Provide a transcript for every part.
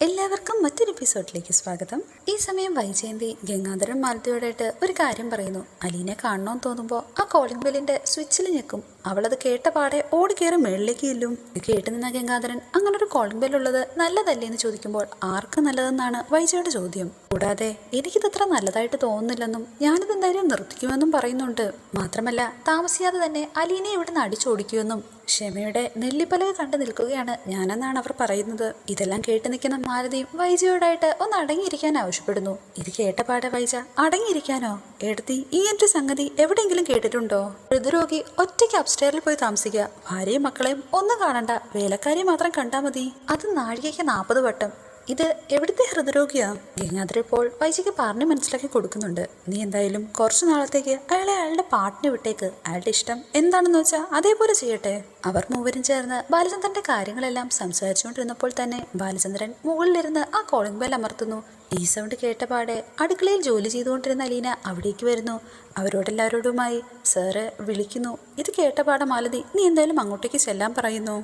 എല്ലാവർക്കും മറ്റൊരു എപ്പിസോഡിലേക്ക് സ്വാഗതം. ഈ സമയം വൈജയന്തി ഗംഗാധരൻ മാലതിയോടായിട്ട് ഒരു കാര്യം പറയുന്നു. അലീനെ കാണണമെന്ന് തോന്നുമ്പോൾ ആ കോളിംഗ് ബെല്ലിന്റെ സ്വിച്ചിൽ ഞെക്കും. അവളത് കേട്ട പാടെ ഓടിക്കേറി മേളിലേക്ക് ചെല്ലും. ഇത് കേട്ട് നിന്ന ഗംഗാധരൻ അങ്ങനൊരു കോളിംഗ് ബെല്ലുള്ളത് നല്ലതല്ലേ എന്ന് ചോദിക്കുമ്പോൾ ആർക്ക് നല്ലതെന്നാണ് വൈജയുടെ ചോദ്യം. കൂടാതെ എനിക്കിതത്ര നല്ലതായിട്ട് തോന്നുന്നില്ലെന്നും ഞാനിത് എന്തായാലും നിർത്തിക്കുമെന്നും പറയുന്നുണ്ട്. മാത്രമല്ല താമസിയാതെ തന്നെ അലീനെ ഇവിടുന്ന് അടിച്ചോടിക്കുമെന്നും ക്ഷമയുടെ നെല്ലിപ്പലക കണ്ടു നിൽക്കുകയാണ് ഞാനെന്നാണ് അവർ പറയുന്നത്. ഇതെല്ലാം കേട്ട് നിൽക്കുന്ന മാലതിയും വൈജയോടായിട്ട് ഒന്ന് അടങ്ങിയിരിക്കാൻ ആവശ്യപ്പെടുന്നു. ഇത് കേട്ടപാടെ വൈജ അടങ്ങിയിരിക്കാനോ? എടുത്തി ഈ എന്റെ സംഗതി എവിടെയെങ്കിലും കേട്ടിട്ടുണ്ടോ? ഹൃദ്രോഗി ഒറ്റയ്ക്ക് അപ്സ്റ്റെയറിൽ പോയി താമസിക്കുക, ഭാര്യയും മക്കളെയും ഒന്നും കാണണ്ട, വേലക്കാരിയെ മാത്രം കണ്ടാൽ മതി, അത് നാഴികയ്ക്ക് 40 വട്ടം. ഇത് എവിടുത്തെ ഹൃദ്രോഗിയാ? ഗംഗാധരൻ ഇപ്പോൾ വൈജയ്ക്ക് പറഞ്ഞ് മനസ്സിലാക്കി കൊടുക്കുന്നുണ്ട്. നീ എന്തായാലും കുറച്ചു നാളത്തേക്ക് അയാളെ അയാളുടെ പാട്ടിന് വിട്ടേക്ക്. അയാളുടെ ഇഷ്ടം എന്താണെന്ന് വെച്ചാൽ അതേപോലെ ചെയ്യട്ടെ. അവർ മൂവരും ചേർന്ന് ബാലചന്ദ്രന്റെ കാര്യങ്ങളെല്ലാം സംസാരിച്ചുകൊണ്ടിരുന്നപ്പോൾ തന്നെ ബാലചന്ദ്രൻ മുകളിലിരുന്ന് ആ കോളിംഗ് ബെൽ അമർത്തുന്നു. ഈ സൗണ്ട് കേട്ടപാടെ അടുക്കളയിൽ ജോലി ചെയ്തുകൊണ്ടിരുന്ന അലീന അവിടേക്ക് വരുന്നു. അവരോടെല്ലാവരോടുമായി സാറ് വിളിക്കുന്നു. ഇത് കേട്ടപാടെ മാലതി നീ എന്തായാലും അങ്ങോട്ടേക്ക് ചെല്ലാൻ പറയുന്നു.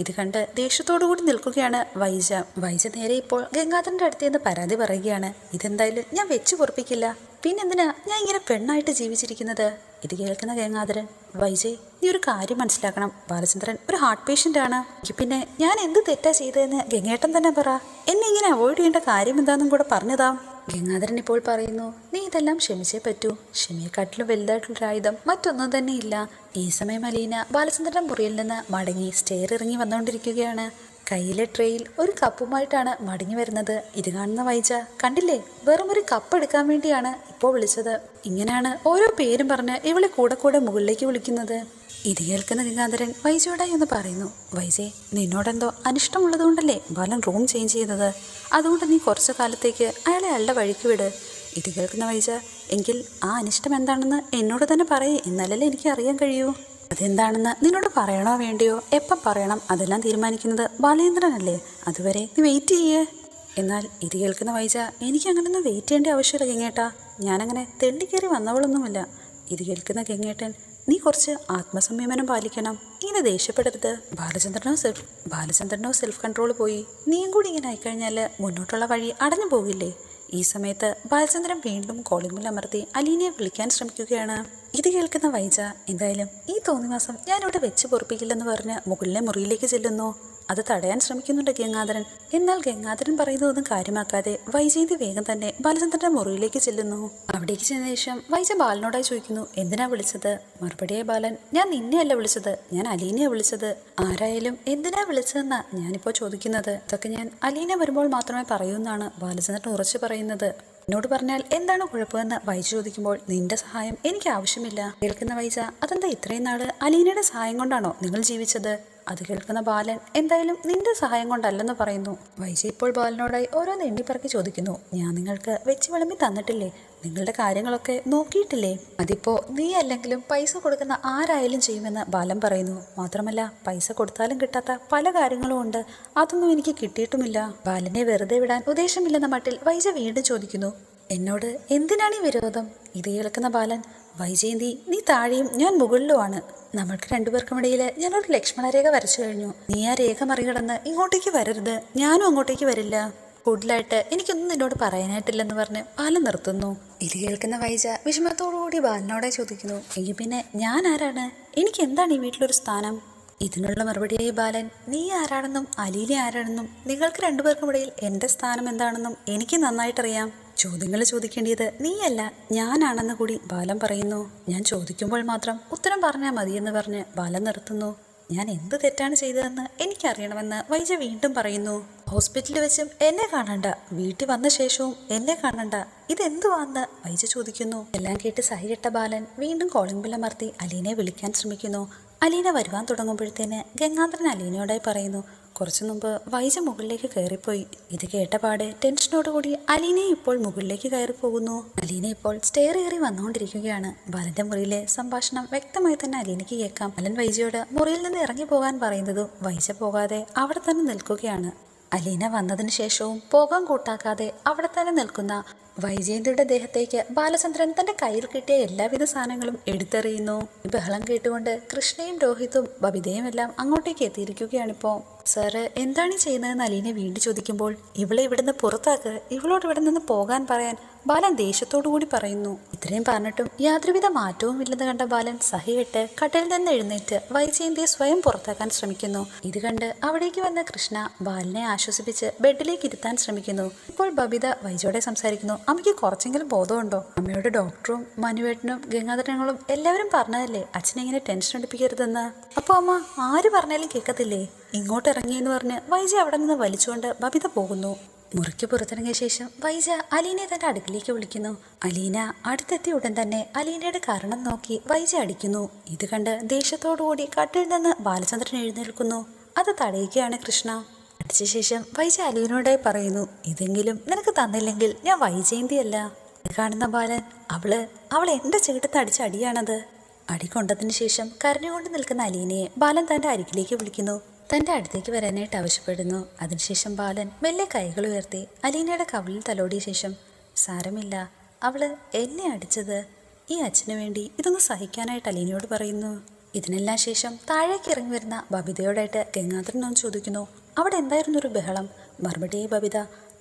ഇത് കണ്ട് ദേഷ്യത്തോടു കൂടി നിൽക്കുകയാണ് വൈജ. വൈജ നേരെ ഇപ്പോൾ ഗംഗാധരന്റെ അടുത്ത് നിന്ന് പരാതി പറയുകയാണ്. ഇതെന്തായാലും ഞാൻ വെച്ചു പൊറപ്പിക്കില്ല. പിന്നെന്തിനാ ഞാൻ ഇങ്ങനെ പെണ്ണായിട്ട് ജീവിച്ചിരിക്കുന്നത്? ഇത് കേൾക്കുന്ന ഗംഗാധരൻ, വൈജയ് നീ ഒരു കാര്യം മനസ്സിലാക്കണം. ബാലചന്ദ്രൻ ഒരു ഹാർട്ട് പേഷ്യന്റ് ആണ്. പിന്നെ ഞാൻ എന്ത് തെറ്റാ ചെയ്തതെന്ന് ഗംഗേട്ടൻ തന്നെ പറ. എന്നെ ഇങ്ങനെ അവോയ്ഡ് ചെയ്യേണ്ട കാര്യം എന്താണെന്നും കൂടെ പറഞ്ഞതാ. ഗംഗാധരൻ ഇപ്പോൾ പറയുന്നു, നീ ഇതെല്ലാം ക്ഷമിച്ചേ പറ്റൂ. ക്ഷമയെക്കാട്ടിലും വലുതായിട്ടുള്ളൊരു ആയുധം മറ്റൊന്നും തന്നെ ഇല്ല. ഈ സമയം അലീന ബാലചന്ദ്രന്റെ മുറിയിൽ നിന്ന് മടങ്ങി സ്റ്റെയർ ഇറങ്ങി വന്നുകൊണ്ടിരിക്കുകയാണ്. കയ്യിലെ ട്രേയിൽ ഒരു കപ്പുമായിട്ടാണ് മടങ്ങി വരുന്നത്. ഇത് കാണുന്ന വൈജ, കണ്ടില്ലേ, വെറും ഒരു കപ്പ് എടുക്കാൻ വേണ്ടിയാണ് ഇപ്പോൾ വിളിച്ചത്. ഇങ്ങനെയാണ് ഓരോ പേരും പറഞ്ഞ് ഇവളെ കൂടെ കൂടെ മുകളിലേക്ക് വിളിക്കുന്നത്. ഇത് കേൾക്കുന്ന ഗംഗാധരൻ വൈജയോടായി ഒന്ന് പറയുന്നു, വൈജെ നിന്നോടെന്തോ അനിഷ്ടമുള്ളത് കൊണ്ടല്ലേ ബാലൻ റൂം ചേഞ്ച് ചെയ്തത്. അതുകൊണ്ട് നീ കുറച്ചു കാലത്തേക്ക് അയാളെ അയാളുടെ വഴിക്ക് വിട്. ഇത് കേൾക്കുന്ന വൈജ, എങ്കിൽ ആ അനിഷ്ടം എന്താണെന്ന് എന്നോട് തന്നെ പറയേ, എന്നാലല്ലേ എനിക്ക് അറിയാൻ കഴിയൂ. അതെന്താണെന്ന് നിന്നോട് പറയണോ വേണ്ടയോ, എപ്പം പറയണം അതെല്ലാം തീരുമാനിക്കുന്നത് ബാലേന്ദ്രനല്ലേ. അതുവരെ നീ വെയിറ്റ് ചെയ്യേ. എന്നാൽ ഇത് കേൾക്കുന്ന വൈജ, എനിക്ക് അങ്ങനെയൊന്നും വെയിറ്റ് ചെയ്യേണ്ട ആവശ്യമില്ല ഗംഗേട്ടാ, ഞാനങ്ങനെ തെണ്ടിക്കേറി വന്നവളൊന്നുമില്ല. ഇത് കേൾക്കുന്ന ഗംഗേട്ടൻ, നീ കുറച്ച് ആത്മസംയമനം പാലിക്കണം. ഇങ്ങനെ ദേഷ്യപ്പെടരുത്. ബാലചന്ദ്രനോ സെൽഫ് കൺട്രോൾ പോയി. നീയും കൂടി ഇങ്ങനെ ആയിക്കഴിഞ്ഞാൽ മുന്നോട്ടുള്ള വഴി അടഞ്ഞു പോകില്ലേ. ഈ സമയത്ത് ബാലചന്ദ്രൻ വീണ്ടും കോളിംഗ് ബെൽ അമർത്തി അലീനയെ വിളിക്കാൻ ശ്രമിക്കുകയാണ്. ഇത് കേൾക്കുന്ന വൈജ, എന്തായാലും ഈ തോന്നിവാസം ഞാനിവിടെ വെച്ച് പൊറപ്പിക്കില്ലെന്ന് പറഞ്ഞ് മുകളിലെ മുറിയിലേക്ക് ചെല്ലുന്നു. അത് തടയാൻ ശ്രമിക്കുന്നുണ്ട് ഗംഗാധരൻ. എന്നാൽ ഗംഗാധരൻ പറയുന്നതൊന്നും കാര്യമാക്കാതെ വൈജയന്തി വേഗം തന്നെ ബാലചന്ദ്രന്റെ മുറിയിലേക്ക് ചെല്ലുന്നു. അവിടേക്ക് ചെന്ന ശേഷം വൈജ ബാലനോടായി ചോദിക്കുന്നു, എന്തിനാ വിളിച്ചത്? മറുപടിയായി ബാലൻ, ഞാൻ നിന്നെയല്ല വിളിച്ചത്, ഞാൻ അലീനയെ വിളിച്ചത്. ആരായാലും എന്തിനാ വിളിച്ചതെന്നാ ഞാനിപ്പോൾ ചോദിക്കുന്നത്. ഇതൊക്കെ ഞാൻ അലീന വരുമ്പോൾ മാത്രമേ പറയൂ എന്നാണ് ബാലചന്ദ്രൻ ഉറച്ചു പറയുന്നത്. എന്നോട് പറഞ്ഞാൽ എന്താണ് കുഴപ്പമെന്ന് വൈജ ചോദിക്കുമ്പോൾ, നിന്റെ സഹായം എനിക്ക് ആവശ്യമില്ല. കേൾക്കുന്ന വൈജ, അതെന്താ ഇത്രയും നാള് അലീനയുടെ സഹായം കൊണ്ടാണോ നിങ്ങൾ ജീവിച്ചത്? അത് കേൾക്കുന്ന ബാലൻ, എന്തായാലും നിന്റെ സഹായം കൊണ്ടല്ലെന്ന് പറയുന്നു. വൈജ ഇപ്പോൾ ബാലനോടായി ഓരോന്ന് എണ്ണിപ്പറക്കി ചോദിക്കുന്നു, ഞാൻ നിങ്ങൾക്ക് വെച്ച് വിളമ്പി തന്നിട്ടില്ലേ? നിങ്ങളുടെ കാര്യങ്ങളൊക്കെ നോക്കിയിട്ടില്ലേ? അതിപ്പോ നീ അല്ലെങ്കിലും പൈസ കൊടുക്കുന്ന ആരായാലും ചെയ്യുമെന്ന് ബാലൻ പറയുന്നു. മാത്രമല്ല പൈസ കൊടുത്താലും കിട്ടാത്ത പല കാര്യങ്ങളും ഉണ്ട്, അതൊന്നും എനിക്ക് കിട്ടിയിട്ടുമില്ല. ബാലനെ വെറുതെ വിടാൻ ഉദ്ദേശമില്ലെന്ന മട്ടിൽ വൈജ വീണ്ടും ചോദിക്കുന്നു, എന്നോട് എന്തിനാണ് ഈ വിരോധം? ഇത് കേൾക്കുന്ന ബാലൻ, വൈജയന്തി നീ താഴെയും ഞാൻ മുകളിലുമാണ്. നമ്മൾക്ക് രണ്ടുപേർക്കുമിടയിൽ ഞാനൊരു ലക്ഷ്മണരേഖ വരച്ചു കഴിഞ്ഞു. നീ ആ രേഖ മറികടന്ന് ഇങ്ങോട്ടേക്ക് വരരുത്, ഞാനും അങ്ങോട്ടേക്ക് വരില്ല. കൂടുതലായിട്ട് എനിക്കൊന്നും നിന്നോട് പറയാനായിട്ടില്ലെന്ന് പറഞ്ഞ് ബാലൻ നിർത്തുന്നു. ഇത് കേൾക്കുന്ന വൈജ വിഷമത്തോടുകൂടി ബാലനോടെ ചോദിക്കുന്നു, എങ്കിൽ പിന്നെ ഞാൻ ആരാണ്? എനിക്ക് എന്താണ് ഈ വീട്ടിലൊരു സ്ഥാനം? ഇതിനുള്ള മറുപടിയായി ബാലൻ, നീ ആരാണെന്നും അലീന ആരാണെന്നും നിങ്ങൾക്ക് രണ്ടുപേർക്കുമിടയിൽ എൻ്റെ സ്ഥാനം എന്താണെന്നും എനിക്ക് നന്നായിട്ടറിയാം. ചോദ്യങ്ങൾ ചോദിക്കേണ്ടത് നീയല്ല ഞാനാണെന്ന് കൂടി ബാലൻ പറയുന്നു. ഞാൻ ചോദിക്കുമ്പോൾ മാത്രം ഉത്തരം പറഞ്ഞാൽ മതിയെന്ന് പറഞ്ഞ് ബാലൻ നിർത്തുന്നു. ഞാൻ എന്ത് തെറ്റാണ് ചെയ്തതെന്ന് എനിക്കറിയണമെന്ന് വൈജ വീണ്ടും പറയുന്നു. ഹോസ്പിറ്റലിൽ വെച്ചും എന്നെ കാണണ്ട, വീട്ടിൽ വന്ന ശേഷവും എന്നെ കാണണ്ട, ഇതെന്തുവാന്ന് വൈജ ചോദിക്കുന്നു. എല്ലാം കേട്ട് സഹികെട്ട ബാലൻ വീണ്ടും കോളിംഗ് ബെൽ അമർത്തി അലീനയെ വിളിക്കാൻ ശ്രമിക്കുന്നു. അലീന വരുവാൻ തുടങ്ങുമ്പോഴത്തേന് ഗംഗാധരൻ അലീനയോടായി പറയുന്നു, കുറച്ചു മുമ്പ് വൈജ മുകളിലേക്ക് കയറിപ്പോയി. ഇത് കേട്ടപാടെ ടെൻഷനോടുകൂടി അലീന ഇപ്പോൾ മുകളിലേക്ക് കയറി പോകുന്നു. അലീന ഇപ്പോൾ സ്റ്റെയർ കയറി വന്നുകൊണ്ടിരിക്കുകയാണ്. ബാലന്റെ മുറിയിലെ സംഭാഷണം വ്യക്തമായി തന്നെ അലീനയ്ക്ക് കേൾക്കാം. ബാലൻ വൈജയോട് മുറിയിൽ നിന്ന് ഇറങ്ങി പോകാൻ പറയുന്നതും വൈജ പോകാതെ അവിടെ തന്നെ നിൽക്കുകയാണ്. അലീന വന്നതിന് ശേഷവും പോകാൻ കൂട്ടാക്കാതെ അവിടെ തന്നെ നിൽക്കുന്ന വൈജയന്തിയുടെ ദേഹത്തേക്ക് ബാലചന്ദ്രൻ തന്റെ കയ്യിൽ കിട്ടിയ എല്ലാവിധ സാധനങ്ങളും എടുത്തെറിയുന്നു. ഈ ബഹളം കേട്ടുകൊണ്ട് കൃഷ്ണയും രോഹിത്തും ബബിതയും എല്ലാം അങ്ങോട്ടേക്ക് എത്തിയിരിക്കുകയാണിപ്പോ. സാറ് എന്താണ് ചെയ്യുന്നതെന്ന് അലീനെ വീണ്ടും ചോദിക്കുമ്പോൾ ഇവളെ ഇവിടുന്ന് പുറത്താക്ക്, ഇവളോട് ഇവിടെ നിന്ന് പോകാൻ പറയാൻ ബാലൻ ദേഷ്യത്തോടു കൂടി പറയുന്നു. ഇത്രയും പറഞ്ഞിട്ടും യാതൊരുവിധ മാറ്റവും ഇല്ലെന്ന് കണ്ട ബാലൻ സഹികെട്ട് കട്ടിൽ നിന്ന് എഴുന്നേറ്റ് വൈജയന്തിയെ സ്വയം പുറത്താക്കാൻ ശ്രമിക്കുന്നു. ഇത് കണ്ട് അവിടേക്ക് വന്ന കൃഷ്ണ ബാലനെ ആശ്വസിപ്പിച്ച് ബെഡിലേക്ക് ഇരുത്താൻ ശ്രമിക്കുന്നു. ഇപ്പോൾ ബബിത വൈജയോടെ സംസാരിക്കുന്നു. അമ്മയ്ക്ക് കുറച്ചെങ്കിലും ബോധമുണ്ടോ? അമ്മയോട് ഡോക്ടറും മനുവേട്ടനും ഗംഗാധരങ്ങളും എല്ലാവരും പറഞ്ഞതല്ലേ അച്ഛനെങ്ങനെ ടെൻഷൻ എടുപ്പിക്കരുതെന്ന്. അപ്പോൾ അമ്മ ആര് പറഞ്ഞാലും കേൾക്കത്തില്ലേ? ഇങ്ങോട്ട് ഇറങ്ങിയെന്ന് പറഞ്ഞ് വൈജ അവിടെ നിന്ന് വലിച്ചുകൊണ്ട് ബബിത പോകുന്നു. മുറിക്ക് പുറത്തിറങ്ങിയ ശേഷം വൈജ അലീനയെ തന്റെ അടുക്കിലേക്ക് വിളിക്കുന്നു. അലീന അടുത്തെത്തിയ ഉടൻ തന്നെ അലീനയുടെ കാരണം നോക്കി വൈജ അടിക്കുന്നു. ഇത് കണ്ട് ദേഷ്യത്തോടുകൂടി കട്ടിൽ നിന്ന് ബാലചന്ദ്രൻ എഴുന്നേൽക്കുന്നു. അത് തടയുകയാണ് കൃഷ്ണ. അടിച്ച ശേഷം വൈജ അലീനയോടായി പറയുന്നു, ഇതെങ്കിലും നിനക്ക് തന്നില്ലെങ്കിൽ ഞാൻ വൈജയന്തിയല്ല. ഇത് കാണുന്ന ബാലൻ അവൾ എന്റെ ചെകിട്ടത്ത് അടിച്ച അടിയാണത്. അടി കൊണ്ടതിന് ശേഷം കരഞ്ഞുകൊണ്ട് നിൽക്കുന്ന അലീനയെ ബാലൻ തന്റെ അരികിലേക്ക് വിളിക്കുന്നു. തൻ്റെ അടുത്തേക്ക് വരാനായിട്ട് ആവശ്യപ്പെടുന്നു. അതിനുശേഷം ബാലൻ മെല്ലെ കൈകൾ ഉയർത്തി അലീനയുടെ കവിളിൽ തലോടിയ ശേഷം, സാരമില്ല, അവള് എന്നെ അടിച്ചത് ഈ അച്ഛന് വേണ്ടി ഇതൊന്ന് സഹിക്കാനായിട്ട് അലീനയോട് പറയുന്നു. ഇതിനെല്ലാം ശേഷം താഴേക്ക് ഇറങ്ങി വരുന്ന ബബിതയോടായിട്ട് ഗംഗാധരനൊന്ന് ചോദിക്കുന്നു, അവിടെ എന്തായിരുന്നു ഒരു ബഹളം? മറുപടിയായി ബബിത,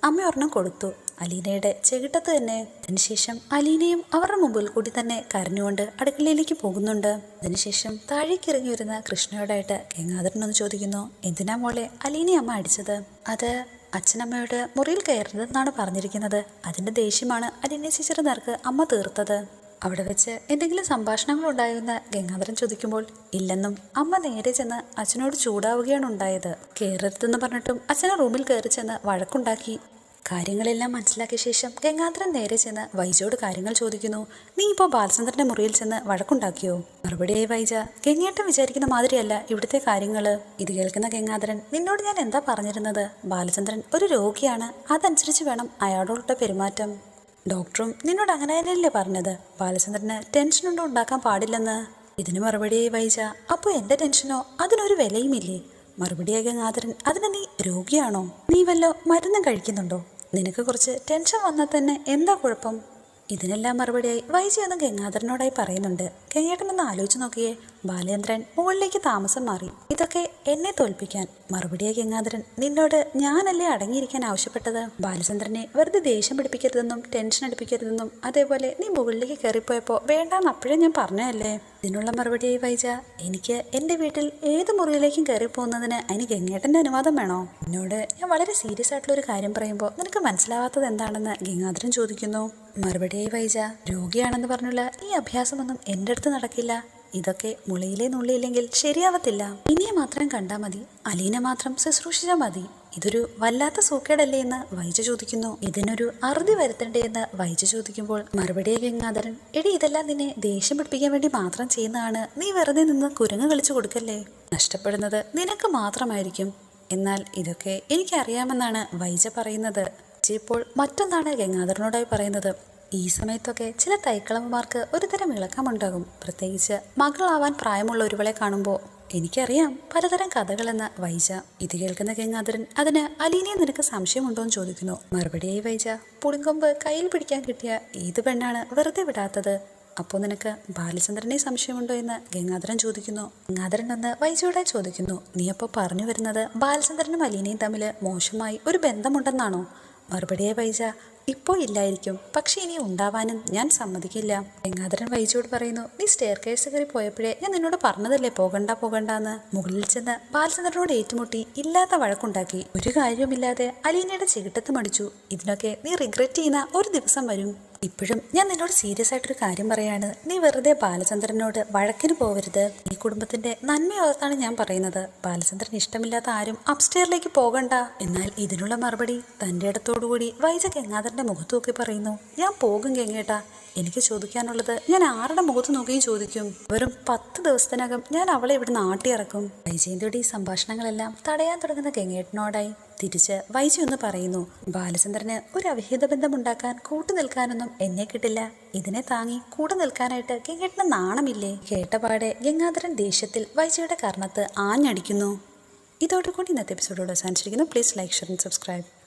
അമ്മ ഒരെണ്ണം കൊടുത്തു, അലീനയുടെ ചെകിട്ടത്ത് തന്നെ. അതിനുശേഷം അലീനയും അവരുടെ മുമ്പിൽ കൂടി തന്നെ കരഞ്ഞുകൊണ്ട് അടുക്കളയിലേക്ക് പോകുന്നുണ്ട്. അതിനുശേഷം താഴേക്ക് ഇറങ്ങി വരുന്ന കൃഷ്ണയോടായിട്ട് ഗംഗാധരനൊന്ന് ചോദിക്കുന്നു, എന്തിനാ മോളെ അലീനയെ അമ്മ അടിച്ചത്? അത് അച്ഛനമ്മയോട് മുറിയിൽ കയറരുതെന്നാണ് പറഞ്ഞിരിക്കുന്നത്. അതിന്റെ ദേഷ്യമാണ് അലീന ചേച്ചിയുടെ നേർക്ക് അമ്മ തീർത്തത്. അവിടെ വെച്ച് എന്തെങ്കിലും സംഭാഷണങ്ങൾ ഉണ്ടായെന്ന് ഗംഗാധരൻ ചോദിക്കുമ്പോൾ ഇല്ലെന്നും അമ്മ നേരെ ചെന്ന് അച്ഛനോട് ചൂടാവുകയാണ് ഉണ്ടായത്. കയറരുതെന്ന് പറഞ്ഞിട്ടും അച്ഛനെ റൂമിൽ കയറി ചെന്ന് വഴക്കുണ്ടാക്കി. കാര്യങ്ങളെല്ലാം മനസ്സിലാക്കിയ ശേഷം ഗംഗാധരൻ നേരെ ചെന്ന് വൈജയോട് കാര്യങ്ങൾ ചോദിക്കുന്നു. നീ ഇപ്പോൾ ബാലചന്ദ്രന്റെ മുറിയിൽ ചെന്ന് വഴക്കുണ്ടാക്കിയോ? മറുപടിയായി വൈജ, ഗംഗേട്ടൻ വിചാരിക്കുന്ന മാതിരിയല്ല ഇവിടുത്തെ കാര്യങ്ങള്. ഇത് കേൾക്കുന്ന ഗംഗാധരൻ, നിന്നോട് ഞാൻ എന്താ പറഞ്ഞിരുന്നത്? ബാലചന്ദ്രൻ ഒരു രോഗിയാണ്, അതനുസരിച്ച് വേണം അയാളോടുള്ള പെരുമാറ്റം. ഡോക്ടറും നിന്നോട് അങ്ങനെ തന്നെയല്ലേ പറഞ്ഞത് ബാലചന്ദ്രന് ടെൻഷനൊന്നും ഉണ്ടാക്കാൻ പാടില്ലെന്ന്. ഇതിന് മറുപടിയായി വൈജ, അപ്പോൾ എന്റെ ടെൻഷനോ അതിനൊരു വിലയുമില്ലേ? മറുപടിയായി ഗംഗാധരൻ, അതിന് നീ രോഗിയാണോ? നീ വല്ലോ മരുന്നും കഴിക്കുന്നുണ്ടോ? നിനക്ക് കുറച്ച് ടെൻഷൻ വന്നാൽ തന്നെ എന്താ കുഴപ്പം? ഇതിനെല്ലാം മറുപടിയായി വൈജി ഒന്ന് ഗംഗാധരനോടായി പറയുന്നുണ്ട്. ഗംഗേട്ടനൊന്ന് ആലോചിച്ച് നോക്കിയേ, ബാലേന്ദ്രൻ മുകളിലേക്ക് താമസം മാറി, ഇതൊക്കെ എന്നെ തോൽപ്പിക്കാൻ. മറുപടിയായി ഗംഗാധരൻ, നിന്നോട് ഞാനല്ലേ അടങ്ങിയിരിക്കാൻ ആവശ്യപ്പെട്ടത്? ബാലചന്ദ്രനെ വെറുതെ ദേഷ്യം പിടിപ്പിക്കരുതെന്നും ടെൻഷൻ അടിപ്പിക്കരുതെന്നും അതേപോലെ നീ മുകളിലേക്ക് കയറിപ്പോയപ്പോൾ വേണ്ടാന്ന് അപ്പോഴേ ഞാൻ പറഞ്ഞതല്ലേ. ഇതിനുള്ള മറുപടിയായി വൈജ, എനിക്ക് എൻ്റെ വീട്ടിൽ ഏത് മുറിയിലേക്കും കയറിപ്പോകുന്നതിന് അതിന് ഗംഗേട്ടൻ്റെ അനുവാദം വേണോ? എന്നോട് ഞാൻ വളരെ സീരിയസ് ആയിട്ടുള്ളൊരു കാര്യം പറയുമ്പോൾ നിനക്ക് മനസ്സിലാവാത്തത് എന്താണെന്ന് ഗംഗാധരൻ ചോദിക്കുന്നു. മറുപടിയായി വൈജ, രോഗിയാണെന്ന് പറഞ്ഞുള്ള ഈ അഭ്യാസമൊന്നും എൻ്റെ അടുത്ത് നടക്കില്ല. ഇതൊക്കെ മുളയിലേ നുള്ളിയില്ലെങ്കിൽ ശരിയാവത്തില്ല. ഇനിയെ മാത്രം കണ്ടാൽ മതി, അലീന മാത്രം ശുശ്രൂഷിച്ചാൽ മതി. ഇതൊരു വല്ലാത്ത സൂക്കേടല്ലേ എന്ന് വൈജ ചോദിക്കുന്നു. ഇതിനൊരു അറുതി വരുത്തണ്ടേ എന്ന് വൈജ ചോദിക്കുമ്പോൾ മറുപടിയെ ഗംഗാധരൻ, എടി ഇതെല്ലാം നിന്നെ ദേഷ്യം പിടിപ്പിക്കാൻ വേണ്ടി മാത്രം ചെയ്യുന്നതാണ്. നീ വെറുതെ നിന്ന് കുരങ്ങ് കളിച്ചു കൊടുക്കല്ലേ. നഷ്ടപ്പെടുന്നത് നിനക്ക് മാത്രമായിരിക്കും. എന്നാൽ ഇതൊക്കെ എനിക്കറിയാമെന്നാണ് വൈജ പറയുന്നത്. ഇപ്പോൾ മറ്റൊന്നാണ് ഗംഗാധരനോടായി പറയുന്നത്. ഈ സമയത്തൊക്കെ ചില തൈക്കളമ്മമാർക്ക് ഒരു തരം ഇളക്കമുണ്ടാകും, പ്രത്യേകിച്ച് മകളാവാൻ പ്രായമുള്ള ഒരുവളെ കാണുമ്പോൾ. എനിക്കറിയാം പലതരം കഥകളെന്ന് വൈജ. ഇത് കേൾക്കുന്ന ഗംഗാധരൻ, അതിന് അലീനയെ നിനക്ക് സംശയമുണ്ടോയെന്ന് ചോദിക്കുന്നു. മറുപടിയായി വൈജ, പുളിങ്കൊമ്പ് കയ്യിൽ പിടിക്കാൻ കിട്ടിയ ഏത് പെണ്ണാണ് വെറുതെ വിടാത്തത്? അപ്പോൾ നിനക്ക് ബാലചന്ദ്രനെ സംശയമുണ്ടോ എന്ന് ഗംഗാധരൻ ചോദിക്കുന്നു. ഗംഗാധരൻ ഒന്ന് വൈജയോടെ ചോദിക്കുന്നു, നീ അപ്പോൾ പറഞ്ഞു വരുന്നത് ബാലചന്ദ്രനും അലീനയും തമ്മിൽ മോശമായി ഒരു ബന്ധമുണ്ടെന്നാണോ? മറുപടിയായി വൈജ, ഇപ്പോൾ ഇല്ലായിരിക്കും, പക്ഷെ ഇനി ഉണ്ടാവാനും ഞാൻ സമ്മതിക്കില്ല. ഗംഗാധരൻ വൈജയോട് പറയുന്നു, നീ സ്റ്റെയർ കേസ് കയറി പോയപ്പോഴേ ഞാൻ നിന്നോട് പറഞ്ഞതല്ലേ പോകണ്ടെന്ന്. മുകളിൽ ചെന്ന് ബാലചന്ദ്രനോട് ഏറ്റുമുട്ടി ഇല്ലാത്ത വഴക്കുണ്ടാക്കി. ഒരു കാര്യവുമില്ലാതെ അലീനയുടെ ചെകിട്ടത്ത് മടിച്ചു. ഇതിനൊക്കെ നീ റിഗ്രറ്റ് ചെയ്യുന്ന ഒരു ദിവസം വരും. ഇപ്പോഴും ഞാൻ നിന്നോട് സീരിയസ് ആയിട്ടൊരു കാര്യം പറയാണ്. നീ വെറുതെ ബാലചന്ദ്രനോട് വഴക്കിന് പോവരുത്. ഈ കുടുംബത്തിന്റെ നന്മയോർത്താണ് ഞാൻ പറയുന്നത്. ബാലചന്ദ്രൻ ഇഷ്ടമില്ലാത്ത ആരും അപ്സ്റ്റെയറിലേക്ക് പോകണ്ട. എന്നാൽ ഇതിനുള്ള മറുപടി തന്റെ ഇടത്തോടുകൂടി വൈജ ഗംഗാധരന്റെ മുഖത്ത് നോക്കി പറയുന്നു. ഞാൻ പോകും ഗംഗേട്ടാ. എനിക്ക് ചോദിക്കാനുള്ളത് ഞാൻ ആരുടെ മുഖത്ത് നോക്കിയും ചോദിക്കും. വെറും 10 ദിവസത്തിനകം ഞാൻ അവളെ ഇവിടുന്ന് ആട്ടിയിറക്കും. വൈജയന്തിയുടെ ഈ സംഭാഷണങ്ങളെല്ലാം തടയാൻ തുടങ്ങുന്ന ഗംഗേട്ടനോടായി തിരിച്ച് വൈജി ഒന്ന് പറയുന്നു, ബാലചന്ദ്രന് ഒരു അവിഹിത ബന്ധമുണ്ടാക്കാൻ കൂട്ടു നിൽക്കാനൊന്നും എന്നെ കിട്ടില്ല. ഇതിനെ താങ്ങി കൂടെ നിൽക്കാനായിട്ട് ഗംഗേട്ടന് നാണമില്ലേ? കേട്ടപാടെ ഗംഗാധരൻ ദേഷ്യത്തിൽ വൈജയുടെ കർണത്ത് ആഞ്ഞടിക്കുന്നു. ഇതോടുകൂടി ഇന്നത്തെ എപ്പിസോഡോട് അവസാനിച്ചിരിക്കുന്നു. Please like share and subscribe.